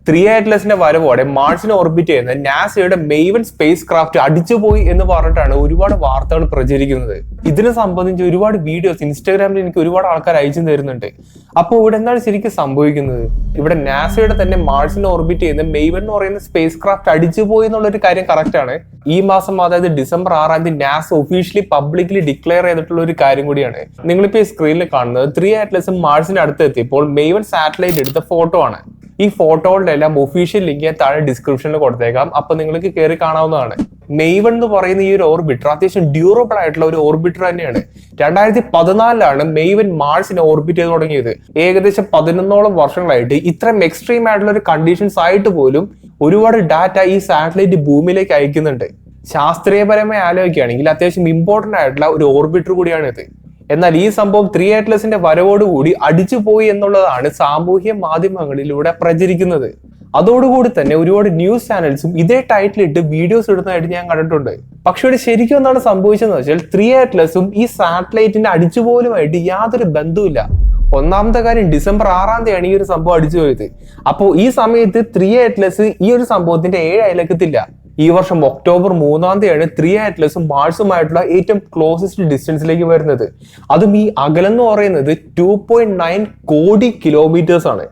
3 Atlasന്റെ വരവോടെ മാർസിനെ ഓർബിറ്റ് ചെയ്യുന്ന നാസയുടെ മെയ്വൻ സ്പേസ് ക്രാഫ്റ്റ് അടിച്ചുപോയി എന്ന് പറഞ്ഞിട്ടാണ് ഒരുപാട് വാർത്തകൾ പ്രചരിക്കുന്നത്. ഇതിനെ സംബന്ധിച്ച് ഒരുപാട് വീഡിയോസ് ഇൻസ്റ്റാഗ്രാമിൽ എനിക്ക് ഒരുപാട് ആൾക്കാർ അയച്ചു തരുന്നുണ്ട്. അപ്പോൾ ഇവിടെ എന്താണ് ശരിക്കും സംഭവിക്കുന്നത്? ഇവിടെ നാസയുടെ തന്നെ മാർസിനെ ഓർബിറ്റ് ചെയ്യുന്ന മെയ്വൻ എന്ന് പറയുന്ന സ്പേസ് ക്രാഫ്റ്റ് അടിച്ചുപോയി എന്നുള്ളൊരു കാര്യം കറക്റ്റ് ആണ്. ഈ മാസം, അതായത് December 6 NASA officially publicly declare ചെയ്തിട്ടുള്ള ഒരു കാര്യം കൂടിയാണ്. നിങ്ങളിപ്പോ ഈ സ്ക്രീനിൽ കാണുന്നത് 3 Atlasഉം മാർസിന് അടുത്ത് എത്തിയപ്പോൾ മെയ്വൻ സാറ്റലൈറ്റ് എടുത്ത ഫോട്ടോ ആണ്. ഈ ഫോട്ടോകളുടെ എല്ലാം ഒഫീഷ്യൽ ലിങ്ക് ഞാൻ താഴെ ഡിസ്ക്രിപ്ഷനിൽ കൊടുത്തേക്കാം. അപ്പൊ നിങ്ങൾക്ക് കയറി കാണാവുന്നതാണ്. മെയ്വൻ എന്ന് പറയുന്ന ഈ ഒരു ഓർബിറ്റർ അത്യാവശ്യം ഡ്യൂറബിൾ ആയിട്ടുള്ള ഒരു ഓർബിറ്റർ തന്നെയാണ്. 2014 മെയ്വൻ മാർസിനെ ഓർബിറ്റ് ചെയ്ത് തുടങ്ങിയത്. ഏകദേശം 11ഓളം വർഷങ്ങളായിട്ട് ഇത്രയും എക്സ്ട്രീം ആയിട്ടുള്ള ഒരു കണ്ടീഷൻസ് ആയിട്ട് പോലും ഒരുപാട് ഡാറ്റ ഈ സാറ്റലൈറ്റ് ഭൂമിയിലേക്ക് അയക്കുന്നുണ്ട്. ശാസ്ത്രീയപരമായി ആലോചിക്കുകയാണെങ്കിൽ അത്യാവശ്യം ഇമ്പോർട്ടന്റ് ആയിട്ടുള്ള ഒരു ഓർബിറ്റർ കൂടിയാണ് ഇത്. എന്നാൽ ഈ സംഭവം 3 Atlasന്റെ വരവോടുകൂടി അടിച്ചുപോയി എന്നുള്ളതാണ് സാമൂഹ്യ മാധ്യമങ്ങളിലൂടെ പ്രചരിക്കുന്നത്. അതോടുകൂടി തന്നെ ഒരുപാട് ന്യൂസ് ചാനൽസും ഇതേ ടൈറ്റിൽ ഇട്ട് വീഡിയോസ് ഇടുന്നതായിട്ട് ഞാൻ കണ്ടിട്ടുണ്ട്. പക്ഷെ ഇവിടെ ശരിക്കും എന്താണ് സംഭവിച്ചതെന്ന് വെച്ചാൽ 3 Atlasഉം ഈ സാറ്റലൈറ്റിന്റെ അടിച്ചുപോലുമായിട്ട് യാതൊരു ബന്ധവുമില്ല. ഒന്നാമത്തെ കാര്യം, ഡിസംബർ 6 ഈ ഒരു സംഭവം അടിച്ചുപോയത്. അപ്പോൾ ഈ സമയത്ത് 3 Atlas ഈ ഒരു സംഭവത്തിന്റെ 7 അയലക്കത്തില്ല. ഈ വർഷം ഒക്ടോബർ 3 3 Atlasഉം മാർസുമായിട്ടുള്ള ഏറ്റവും ക്ലോസസ്റ്റ് ഡിസ്റ്റൻസിലേക്ക് വരുന്നത്. അതും ഈ അകലം എന്ന് പറയുന്നത് 2.9 കോടി കിലോമീറ്റേഴ്സ് ആണ്.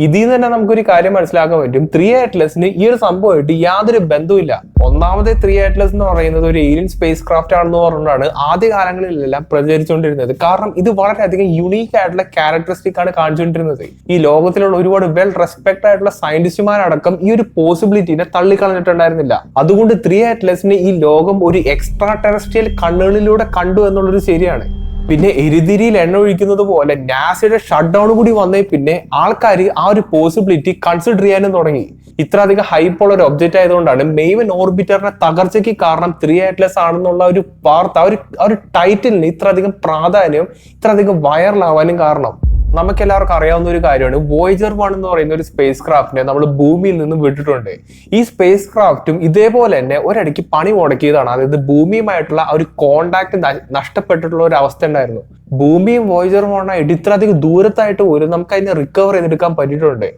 ഇതിൽ നിന്ന് തന്നെ നമുക്കൊരു കാര്യം മനസ്സിലാക്കാൻ പറ്റും, 3 Atlasന് ഈ ഒരു സംഭവമായിട്ട് യാതൊരു ബന്ധവുമില്ല. ഒന്നാമത്തെ 3 Atlas എന്ന് പറയുന്നത് ഒരു ഏലിയൻ സ്പേസ് ക്രാഫ്റ്റ് ആണെന്ന് പറഞ്ഞാണ് ആദ്യ കാലങ്ങളിലെല്ലാം പ്രചരിച്ചുകൊണ്ടിരുന്നത്. കാരണം ഇത് വളരെയധികം യുണീക്ക് ആയിട്ടുള്ള ക്യാരക്ടറിസ്റ്റിക് ആണ് കാണിച്ചുകൊണ്ടിരുന്നത്. ഈ ലോകത്തിലുള്ള ഒരുപാട് വെൽ റെസ്പെക്ട് ആയിട്ടുള്ള സയന്റിസ്റ്റുമാരടക്കം ഈ ഒരു പോസിബിലിറ്റിനെ തള്ളിക്കളഞ്ഞിട്ടുണ്ടായിരുന്നില്ല. അതുകൊണ്ട് 3 Atlasന് ഈ ലോകം ഒരു എക്സ്ട്രാ ടെറസ്ട്രിയൽ കണ്ണുകളിലൂടെ കണ്ടു എന്നുള്ളത് ശരിയാണ്. പിന്നെ എരിതിരിയിൽ എണ്ണ ഒഴിക്കുന്നത് പോലെ നാസയുടെ ഷട്ട് ഡൗൺ കൂടി വന്നേ പിന്നെ ആൾക്കാർ ആ ഒരു പോസിബിലിറ്റി കൺസിഡർ ചെയ്യാനും തുടങ്ങി. ഇത്ര അധികം ഹൈപ്പ് ഉള്ള ഒരു ഒബ്ജക്റ്റ് ആയതുകൊണ്ടാണ് മെയ്വൻ ഓർബിറ്ററിന്റെ തകർച്ചയ്ക്ക് കാരണം 3 Atlas ആണെന്നുള്ള ഒരു വാർത്ത, ആ ഒരു ടൈറ്റിലിന് ഇത്ര അധികം പ്രാധാന്യം, ഇത്ര അധികം വൈറലാവാനും കാരണം. നമുക്ക് എല്ലാവർക്കും അറിയാവുന്ന ഒരു കാര്യമാണ്, Voyager 1 എന്ന് പറയുന്ന ഒരു സ്പേസ് ക്രാഫ്റ്റിനെ നമ്മൾ ഭൂമിയിൽ നിന്നും വിട്ടിട്ടുണ്ട്. ഈ സ്പേസ് ക്രാഫ്റ്റും ഇതേപോലെ തന്നെ ഒരിടയ്ക്ക് പണി മുടക്കിയതാണ്. അതായത് ഭൂമിയുമായിട്ടുള്ള ഒരു കോണ്ടാക്ട് നഷ്ടപ്പെട്ടിട്ടുള്ള ഒരു അവസ്ഥ ഉണ്ടായിരുന്നു. ഭൂമിയും Voyager 1 ആയിട്ട് ഇത്ര അധികം ദൂരത്തായിട്ട് പോലും നമുക്ക് അതിനെ റിക്കവർ ചെയ്തെടുക്കാൻ പറ്റിയിട്ടുണ്ട്.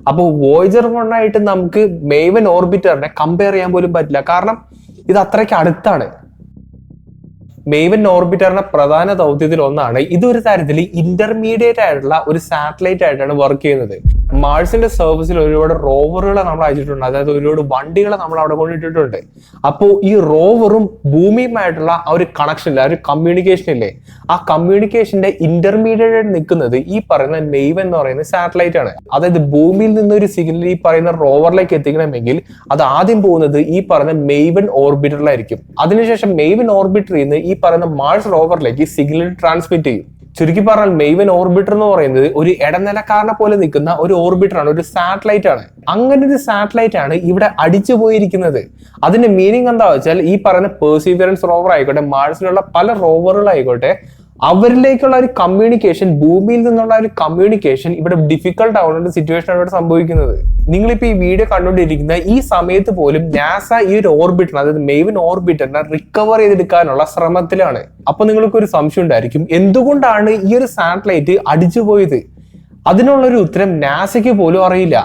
അപ്പോൾ Voyager 1 ആയിട്ട് നമുക്ക് മെയ്വൻ ഓർബിറ്ററിനെ കമ്പയർ ചെയ്യാൻ പോലും പറ്റില്ല. കാരണം ഇത് അത്രയ്ക്ക് അടുത്താണ്. മെയ്വൻ ഓർബിറ്ററിന്റെ പ്രധാന ദൗത്യത്തിൽ ഒന്നാണ് ഇതൊരു തരത്തിൽ ഇന്റർമീഡിയറ്റ് ആയിട്ടുള്ള ഒരു സാറ്റലൈറ്റ് ആയിട്ടാണ് വർക്ക് ചെയ്യുന്നത്. മാർസിന്റെ സർവീസിൽ ഒരുപാട് റോവറുകളെ നമ്മൾ അയച്ചിട്ടുണ്ട്, അതായത് ഒരുപാട് വണ്ടികളെ നമ്മൾ അവിടെ കൊണ്ടിട്ടിട്ടുണ്ട്. അപ്പോൾ ഈ റോവറും ഭൂമിയുമായിട്ടുള്ള ആ ഒരു കണക്ഷൻ ഇല്ല, ആ ഒരു കമ്മ്യൂണിക്കേഷൻ ഇല്ലേ, ആ കമ്മ്യൂണിക്കേഷന്റെ ഇന്റർമീഡിയറ്റ് ആയിട്ട് നിൽക്കുന്നത് ഈ പറയുന്ന മെയ്വൻ എന്ന് പറയുന്ന സാറ്റലൈറ്റ് ആണ്. അതായത് ഭൂമിയിൽ നിന്നൊരു സിഗ്നൽ ഈ പറയുന്ന റോവറിലേക്ക് എത്തിക്കണമെങ്കിൽ അത് ആദ്യം പോകുന്നത് ഈ പറയുന്ന മെയ്വൻ ഓർബിറ്ററിലായിരിക്കും. അതിനുശേഷം മെയ്വൻ ഓർബിറ്ററിൽ നിന്ന് ഈ പറയുന്ന മാർസ് റോവറിലേക്ക് സിഗ്നൽ ട്രാൻസ്മിറ്റ് ചെയ്യും. ചുരുക്കി പറഞ്ഞാൽ മെയ്വൻ ഓർബിറ്റർ എന്ന് പറയുന്നത് ഒരു ഇടനിലക്കാരനെ പോലെ നിൽക്കുന്ന ഒരു ഓർബിറ്റർ ആണ്, ഒരു സാറ്റലൈറ്റ് ആണ്. അങ്ങനെ ഒരു സാറ്റലൈറ്റ് ആണ് ഇവിടെ അടിച്ചു പോയിരിക്കുന്നത്. അതിന്റെ മീനിങ് എന്താ വെച്ചാൽ ഈ പറയുന്ന പെർസീവിയറൻസ് റോവർ ആയിക്കോട്ടെ, മാർസിലുള്ള പല റോവറുകളായിക്കോട്ടെ, അവരിലേക്കുള്ള ഒരു കമ്മ്യൂണിക്കേഷൻ, ഭൂമിയിൽ നിന്നുള്ള ഒരു കമ്മ്യൂണിക്കേഷൻ ഇവിടെ ഡിഫിക്കൽട്ട് ആവുന്ന ഒരു സിറ്റുവേഷൻ ആണ് ഇവിടെ സംഭവിക്കുന്നത്. നിങ്ങളിപ്പോ ഈ വീഡിയോ കണ്ടുകൊണ്ടിരിക്കുന്ന ഈ സമയത്ത് പോലും നാസ ഈ ഒരു ഓർബിറ്റർ, അതായത് മെയ്വൻ ഓർബിറ്ററിനെ റിക്കവർ ചെയ്തെടുക്കാനുള്ള ശ്രമത്തിലാണ്. അപ്പൊ നിങ്ങൾക്ക് ഒരു സംശയം ഉണ്ടായിരിക്കും, എന്തുകൊണ്ടാണ് ഈ ഒരു സാറ്റലൈറ്റ് അടിച്ചുപോയത്? അതിനുള്ളൊരു ഉത്തരം നാസയ്ക്ക് പോലും അറിയില്ല.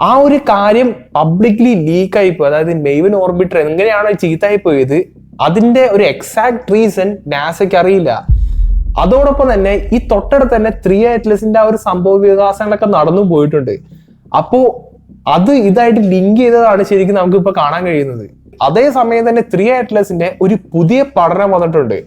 ആ ഒരു കാര്യം പബ്ലിക്ലി ലീക്കായി പോയി, അതായത് മെയ്വൻ ഓർബിറ്റർ എങ്ങനെയാണ് ചീത്തായി പോയത്, അതിന്റെ ഒരു എക്സാക്ട് റീസൺ നാസയ്ക്ക് അറിയില്ല. അതോടൊപ്പം തന്നെ ഈ തൊട്ടടുത്ത് തന്നെ 3 Atlasന്റെ ആ ഒരു സംഭവ വികാസങ്ങളൊക്കെ നടന്നു പോയിട്ടുണ്ട്. അപ്പോ അത് ഇതായിട്ട് ലിങ്ക് ചെയ്തതാണ് ശരിക്കും നമുക്ക് ഇപ്പൊ കാണാൻ കഴിയുന്നത്. അതേസമയം തന്നെ 3 Atlasന്റെ ഒരു പുതിയ പഠനം വന്നിട്ടുണ്ട്.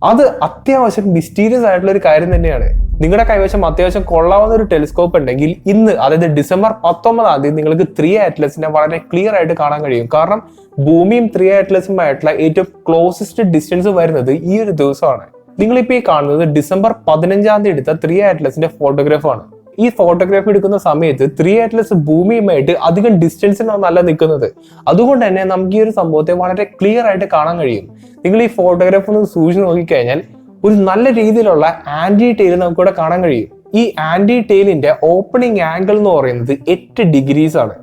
അത് അത്യാവശ്യം മിസ്റ്റീരിയസ് ആയിട്ടുള്ള ഒരു കാര്യം തന്നെയാണ്. നിങ്ങളുടെ കൈവശം അത്യാവശ്യം കൊള്ളാവുന്ന ഒരു ടെലിസ്കോപ്പ് ഉണ്ടെങ്കിൽ ഇന്ന്, അതായത് ഡിസംബർ 19 നിങ്ങൾക്ക് 3 Atlasനെ വളരെ ക്ലിയർ ആയിട്ട് കാണാൻ കഴിയും. കാരണം ഭൂമിയും 3 Atlasുമായിട്ടുള്ള ഏറ്റവും ക്ലോസസ്റ്റ് ഡിസ്റ്റൻസ് വരുന്നത് ഈ ഒരു ദിവസമാണ്. നിങ്ങളിപ്പോ ഈ കാണുന്നത് ഡിസംബർ 15 എടുത്ത 3 Atlasന്റെ ഫോട്ടോഗ്രാഫാണ്. ഈ ഫോട്ടോഗ്രാഫ് എടുക്കുന്ന സമയത്ത് 3 Atlas ഭൂമിയുമായിട്ട് അധികം ഡിസ്റ്റൻസിനൊന്നല്ല നിൽക്കുന്നത്. അതുകൊണ്ട് തന്നെ നമുക്ക് ഈ ഒരു സംഭവത്തെ വളരെ ക്ലിയർ ആയിട്ട് കാണാൻ കഴിയും. നിങ്ങൾ ഈ ഫോട്ടോഗ്രാഫ് ഒന്ന് സൂക്ഷിച്ച് നോക്കിക്കഴിഞ്ഞാൽ ഒരു നല്ല രീതിയിലുള്ള ആന്റി ടെയിൽ നമുക്കിവിടെ കാണാൻ കഴിയും. ഈ ആന്റി ടെയിലിന്റെ ഓപ്പണിംഗ് ആംഗിൾ എന്ന് പറയുന്നത് 8 ഡിഗ്രീസ് ആണ്.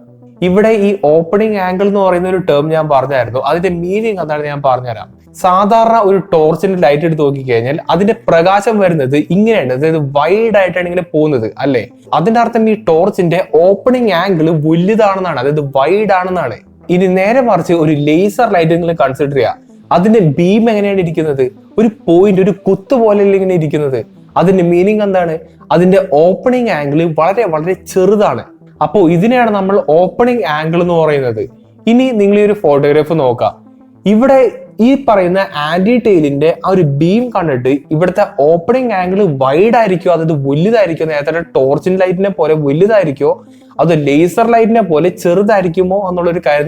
ഇവിടെ ഈ ഓപ്പണിംഗ് ആംഗിൾ എന്ന് പറയുന്ന ഒരു ടേം ഞാൻ പറഞ്ഞായിരുന്നു. അതിന്റെ മീനിങ് എന്താണ് ഞാൻ പറഞ്ഞുതരാം. സാധാരണ ഒരു ടോർച്ചിന്റെ ലൈറ്റ് എടുത്ത് നോക്കിക്കഴിഞ്ഞാൽ അതിന്റെ പ്രകാശം വരുന്നത് ഇങ്ങനെയാണ്, അതായത് വൈഡ് ആയിട്ടാണ് ഇങ്ങനെ പോകുന്നത് അല്ലെ. അതിന്റെ അർത്ഥം ഈ ടോർച്ചിന്റെ ഓപ്പണിംഗ് ആംഗിൾ വലുതാണെന്നാണ്, അതായത് വൈഡ് ആണെന്നാണ്. ഇനി നേരെ മറിച്ച് ഒരു ലേസർ ലൈറ്റ് നിങ്ങൾ കൺസിഡർ ചെയ്യുക. അതിന്റെ ബീം എങ്ങനെയാണ് ഇരിക്കുന്നത്? ഒരു പോയിന്റ്, ഒരു കുത്ത് പോലെ ഇങ്ങനെ ഇരിക്കുന്നത്. അതിന്റെ മീനിങ് എന്താണ്? അതിന്റെ ഓപ്പണിംഗ് ആംഗിൾ വളരെ വളരെ ചെറുതാണ്. അപ്പോൾ ഇതിനെയാണ് നമ്മൾ ഓപ്പണിംഗ് ആംഗിൾ എന്ന് പറയുന്നത്. ഇനി നിങ്ങൾ ഈ ഒരു ഫോട്ടോഗ്രാഫ് നോക്കാം. ഇവിടെ ഈ പറയുന്ന ആന്റി ടെയിലിന്റെ ആ ഒരു ബീം കണ്ടിട്ട് ഇവിടുത്തെ ഓപ്പണിംഗ് ആംഗിൾ വൈഡ് ആയിരിക്കോ, അതായത് വലുതായിരിക്കോ, നേരത്തെ ടോർച്ചിൻ ലൈറ്റിനെ പോലെ വലുതായിരിക്കോ, അത് ലേസർ ലൈറ്റിനെ പോലെ ചെറുതായിരിക്കുമോ എന്നുള്ളൊരു കാര്യം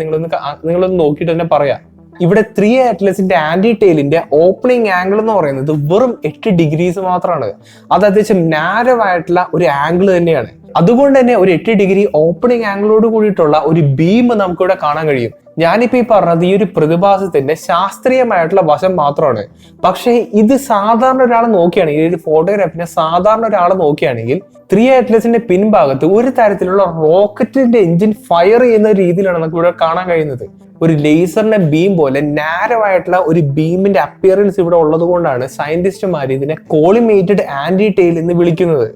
നിങ്ങളൊന്ന് നോക്കിയിട്ട് തന്നെ പറയാം. ഇവിടെ 3 അറ്റ്ലസിന്റെ ആന്റി ടെയിലിന്റെ ഓപ്പണിംഗ് ആംഗിൾ എന്ന് പറയുന്നത് വെറും 8 ഡിഗ്രീസ് മാത്രമാണ്. അത് അത്യാവശ്യം നാരോ ആയിട്ടുള്ള ഒരു ആംഗിൾ തന്നെയാണ്. അതുകൊണ്ട് തന്നെ ഒരു 8 ഡിഗ്രി ഓപ്പണിംഗ് ആംഗിളോട് കൂടിയിട്ടുള്ള ഒരു ബീം നമുക്കിവിടെ കാണാൻ കഴിയും. ഞാനിപ്പോ ഈ പറഞ്ഞത് ഈ ഒരു പ്രതിഭാസത്തിന്റെ ശാസ്ത്രീയമായിട്ടുള്ള വശം മാത്രമാണ്. പക്ഷേ ഇത് സാധാരണ ഒരാൾ നോക്കുകയാണെങ്കിൽ, ഈ ഒരു ഫോട്ടോഗ്രാഫിനെ സാധാരണ ഒരാൾ നോക്കുകയാണെങ്കിൽ 3 അറ്റ്ലസിന്റെ പിൻഭാഗത്ത് ഒരു തരത്തിലുള്ള റോക്കറ്റിന്റെ എഞ്ചിൻ ഫയർ ചെയ്യുന്ന രീതിയിലാണ് നമുക്ക് ഇവിടെ കാണാൻ കഴിയുന്നത്. ഒരു ലേസറിന്റെ ബീം പോലെ നാരോ ആയിട്ടുള്ള ഒരു ബീമിന്റെ അപ്പിയറൻസ് ഇവിടെ ഉള്ളത് കൊണ്ടാണ് സയന്റിസ്റ്റുമാർ ഇതിനെ കോളിമേറ്റഡ് ആന്റി ടെയിൽ എന്ന് വിളിക്കുന്നത്.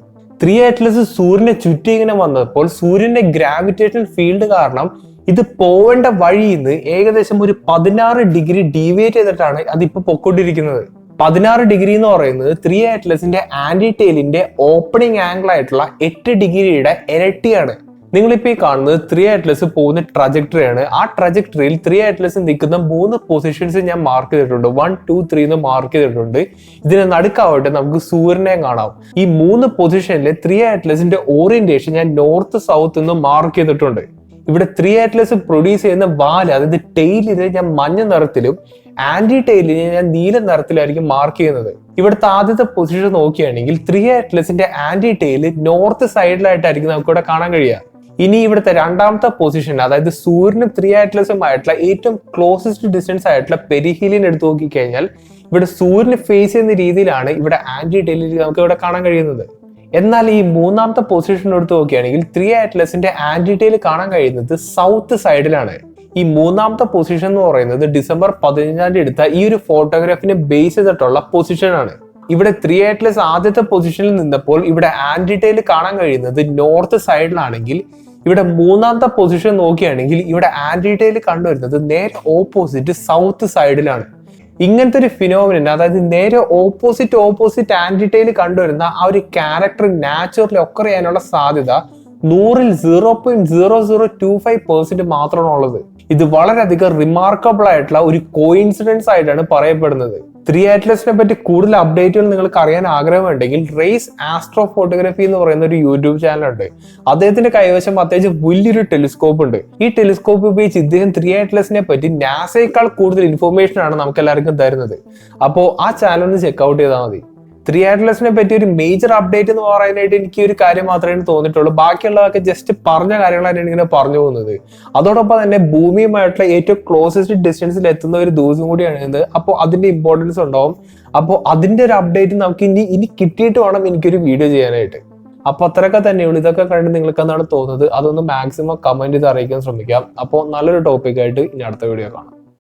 3 അറ്റ്ലസ് സൂര്യനെ ചുറ്റി ഇങ്ങനെ വന്നപ്പോൾ സൂര്യന്റെ ഗ്രാവിറ്റേഷൻ ഫീൽഡ് കാരണം ഇത് പോവേണ്ട വഴിയിൽ നിന്ന് ഏകദേശം ഒരു 16 ഡിഗ്രി ഡീവിയേറ്റ് ചെയ്തിട്ടാണ് അതിപ്പോ പൊക്കോണ്ടിരിക്കുന്നത്. 16 ഡിഗ്രി എന്ന് പറയുന്നത് 3 അറ്റ്ലസിന്റെ ആന്റി ടെയിലിന്റെ ഓപ്പണിംഗ് ആംഗിൾ ആയിട്ടുള്ള 8 ഡിഗ്രിയുടെ ഇരട്ടിയാണ്. നിങ്ങളിപ്പോ ഈ കാണുന്നത് 3 അറ്റ്ലസ് പോകുന്ന ട്രജക്ടറിയാണ്. ആ ട്രജക്ടറിയിൽ 3 അറ്റ്ലസ് നിൽക്കുന്ന 3 പൊസിഷൻസ് ഞാൻ മാർക്ക് ചെയ്തിട്ടുണ്ട്. 1, 2, 3 എന്ന് മാർക്ക് ചെയ്തിട്ടുണ്ട്. ഇതിന് നടുക്കാവട്ടെ നമുക്ക് സൂര്യനെ കാണാം. ഈ 3 പൊസിഷനിൽ 3 അറ്റ്ലസിന്റെ ഓറിയന്റേഷൻ ഞാൻ നോർത്ത് സൗത്ത് എന്ന് മാർക്ക് ചെയ്തിട്ടുണ്ട്. ഇവിടെ 3 അറ്റ്ലസ് പ്രൊഡ്യൂസ് ചെയ്യുന്ന വാല്, അതായത് ടെയിലിനെ ഞാൻ മഞ്ഞ നിറത്തിലും ആന്റി ടെയിലിനെ ഞാൻ നീല നിറത്തിലായിരിക്കും മാർക്ക് ചെയ്യുന്നത്. ഇവിടുത്തെ ആദ്യത്തെ പൊസിഷൻ നോക്കുകയാണെങ്കിൽ 3 അറ്റ്ലസിന്റെ ആന്റി ടെയിൽ നോർത്ത് സൈഡിലായിട്ടായിരിക്കും നമുക്ക് ഇവിടെ കാണാൻ കഴിയുക. ഇനി ഇവിടുത്തെ രണ്ടാമത്തെ പൊസിഷൻ, അതായത് സൂര്യനും 3 അറ്റ്ലസുമായിട്ടുള്ള ഏറ്റവും ക്ലോസസ്റ്റ് ഡിസ്റ്റൻസ് ആയിട്ടുള്ള പെരിഹീലിയൻ എടുത്ത് നോക്കിക്കഴിഞ്ഞാൽ ഇവിടെ സൂര്യന് ഫേസ് ചെയ്യുന്ന രീതിയിലാണ് ഇവിടെ ആന്റി ടെയിൽ നമുക്ക് ഇവിടെ കാണാൻ കഴിയുന്നത്. എന്നാൽ ഈ മൂന്നാമത്തെ പൊസിഷൻ എടുത്ത് നോക്കുകയാണെങ്കിൽ 3 അറ്റ്ലസിന്റെ ആന്റി ടെയിൽ കാണാൻ കഴിയുന്നത് സൗത്ത് സൈഡിലാണ്. ഈ മൂന്നാമത്തെ പൊസിഷൻ എന്ന് പറയുന്നത് ഡിസംബർ 15 എടുത്ത ഈ ഒരു ഫോട്ടോഗ്രാഫിനെ ബേസ് ചെയ്തിട്ടുള്ള പൊസിഷൻ ആണ്. ഇവിടെ 3 അറ്റ്ലസ് ആദ്യത്തെ പൊസിഷനിൽ നിന്നപ്പോൾ ഇവിടെ ആന്റി ടെയിൽ കാണാൻ കഴിയുന്നത് നോർത്ത് സൈഡിലാണെങ്കിൽ ഇവിടെ മൂന്നാമത്തെ പൊസിഷൻ നോക്കുകയാണെങ്കിൽ ഇവിടെ ആന്റി ടെയിൽ കണ്ടുവരുന്നത് നേരെ ഓപ്പോസിറ്റ് സൗത്ത് സൈഡിലാണ്. ഇങ്ങനത്തെ ഒരു ഫിനോമിനൻ, അതായത് നേരെ ഓപ്പോസിറ്റ് ആന്റി ടെയിൽ കണ്ടുവരുന്ന ആ ഒരു ക്യാരക്ടർ നാച്ചുറലി ഒക്കർ ചെയ്യാനുള്ള സാധ്യത 100ൽ 0.0025% മാത്രമാണ് ഉള്ളത്. ഇത് വളരെയധികം റിമാർക്കബിൾ ആയിട്ടുള്ള ഒരു കോയിൻസിഡൻസ് ആയിട്ടാണ് പറയപ്പെടുന്നത്. 3 അറ്റ്ലസിനെ പറ്റി കൂടുതൽ അപ്ഡേറ്റുകൾ നിങ്ങൾക്ക് അറിയാൻ ആഗ്രഹമുണ്ടെങ്കിൽ റേസ് ആസ്ട്രോ ഫോട്ടോഗ്രാഫി എന്ന് പറയുന്ന ഒരു യൂട്യൂബ് ചാനൽ ഉണ്ട്. അദ്ദേഹത്തിന്റെ കൈവശം അത്യാവശ്യം വലിയൊരു ടെലിസ്കോപ്പ് ഉണ്ട്. ഈ ടെലിസ്കോപ്പ് ഉപയോഗിച്ച് ഇദ്ദേഹം 3 അറ്റ്ലസിനെ പറ്റി നാസയേക്കാൾ കൂടുതൽ ഇൻഫോർമേഷൻ ആണ് നമുക്ക് എല്ലാവർക്കും തരുന്നത്. അപ്പോൾ ആ ചാനൽ ഒന്ന് ചെക്ക്ഔട്ട് ചെയ്താൽ മതി. 3 അറ്റ്ലസിനെ പറ്റി ഒരു മേജർ അപ്ഡേറ്റ് എന്ന് പറയാനായിട്ട് എനിക്ക് ഒരു കാര്യം മാത്രമേ തോന്നിയിട്ടുള്ളൂ. ബാക്കിയുള്ളതൊക്കെ ജസ്റ്റ് പറഞ്ഞ കാര്യങ്ങളാണ് ഇങ്ങനെ പറഞ്ഞു പോകുന്നത്. അതോടൊപ്പം തന്നെ ഭൂമിയുമായിട്ടുള്ള ഏറ്റവും ക്ലോസസ്റ്റ് ഡിസ്റ്റൻസിൽ എത്തുന്ന ഒരു ദിവസം കൂടിയാണ് ഇത്. അപ്പോൾ അതിന്റെ ഇമ്പോർട്ടൻസ് ഉണ്ടാവും. അപ്പോൾ അതിന്റെ ഒരു അപ്ഡേറ്റ് നമുക്ക് ഇനി കിട്ടിയിട്ട് വേണം എനിക്കൊരു വീഡിയോ ചെയ്യാനായിട്ട്. അപ്പൊ അത്രയൊക്കെ തന്നെയുള്ളൂ. ഇതൊക്കെ കണ്ട് നിങ്ങൾക്ക് എന്താണ് തോന്നുന്നത് അതൊന്ന് മാക്സിമം കമന്റ് ചെയ്ത് അറിയിക്കാൻ ശ്രമിക്കാം. അപ്പോൾ നല്ലൊരു ടോപ്പിക്കായിട്ട് ഇനി അടുത്ത വീഡിയോ കാണാം.